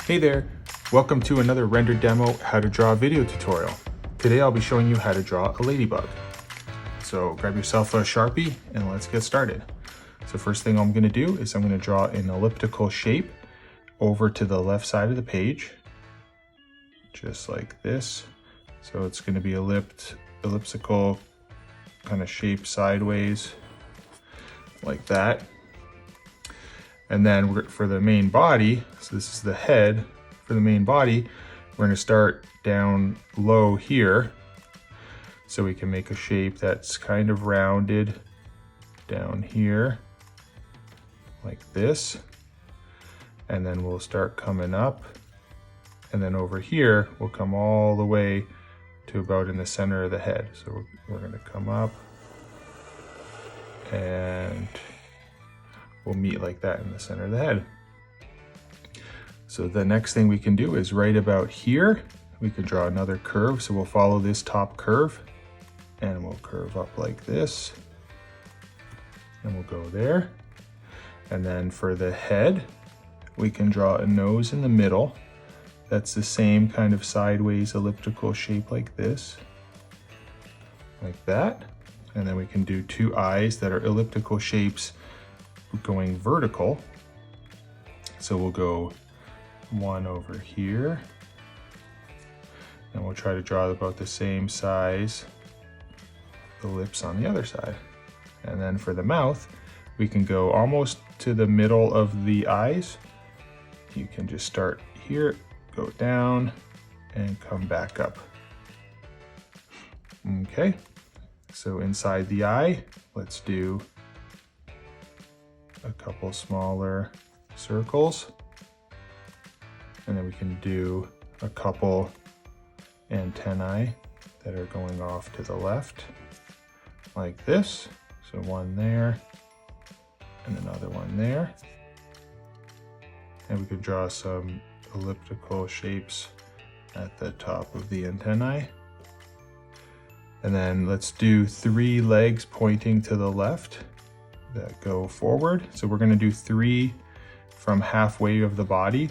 Hey there, welcome to another render demo how to draw video tutorial. Today I'll be showing you how to draw a ladybug. So grab yourself a Sharpie and let's get started. So first thing I'm going to do is I'm going to draw an elliptical shape over to the left side of the page, just like this. So it's going to be elliptical kind of shape sideways like that. And then for the main body, so this is the head, for the main body, we're gonna start down low here so we can make a shape that's kind of rounded down here like this. And then we'll start coming up. And then over here, we'll come all the way to about in the center of the head. So we're gonna come up and we'll meet like that in the center of the head. So the next thing we can do is right about here, we can draw another curve. So we'll follow this top curve and we'll curve up like this. And we'll go there. And then for the head, we can draw a nose in the middle. That's the same kind of sideways elliptical shape like this, like that. And then we can do two eyes that are elliptical shapes going vertical. So we'll go one over here and we'll try to draw about the same size the lips on the other side. And then for the mouth, we can go almost to the middle of the eyes. You can just start here, go down and come back up. Okay, so inside the eye, let's do a couple smaller circles, and then we can do a couple antennae that are going off to the left like this. So one there and another one there, and we could draw some elliptical shapes at the top of the antennae. And then let's do 3 legs pointing to the left that go forward. So we're going to do 3 from halfway of the body.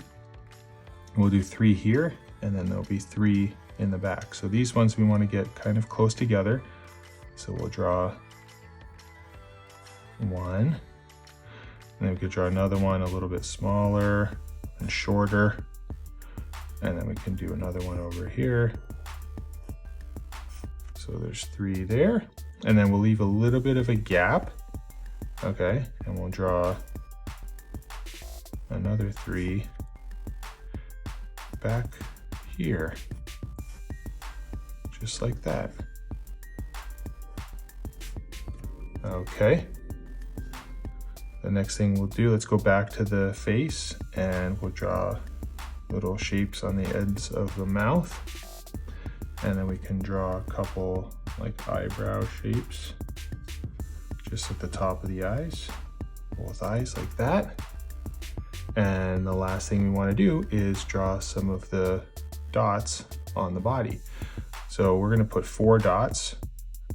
We'll do 3 here, and then there'll be 3 in the back. So these ones we want to get kind of close together. So we'll draw 1, and then we could draw another one a little bit smaller and shorter, and then we can do another one over here. So there's 3 there, and then we'll leave a little bit of a gap. Okay, and we'll draw another 3 back here, just like that. Okay, the next thing we'll do, let's go back to the face and we'll draw little shapes on the ends of the mouth. And then we can draw a couple like eyebrow shapes just at the top of the eyes, both eyes like that. And the last thing we want to do is draw some of the dots on the body. So we're going to put 4 dots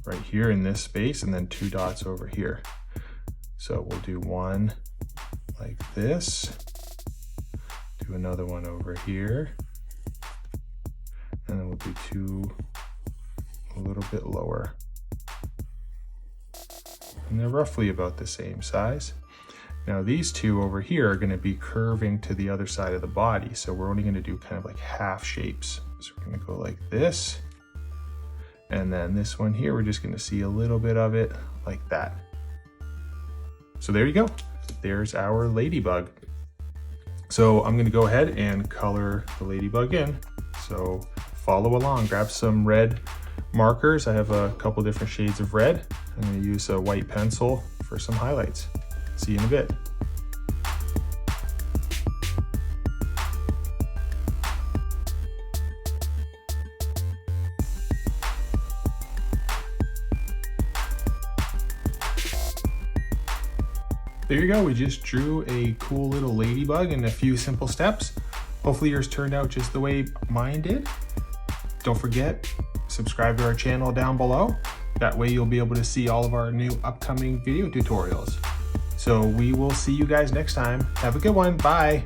right here in this space and then 2 dots over here. So we'll do one like this, do another one over here, and then we'll do 2 a little bit lower. And they're roughly about the same size. Now these 2 over here are going to be curving to the other side of the body. So we're only going to do kind of like half shapes. So we're going to go like this. And then this one here, we're just going to see a little bit of it like that. So there you go. There's our ladybug. So I'm going to go ahead and color the ladybug in. So follow along, grab some red markers. I have a couple different shades of red. I'm going to use a white pencil for some highlights. See you in a bit. There you go, we just drew a cool little ladybug in a few simple steps. Hopefully yours turned out just the way mine did. Don't forget, subscribe to our channel down below. That way you'll be able to see all of our new upcoming video tutorials. So we will see you guys next time. Have a good one, bye.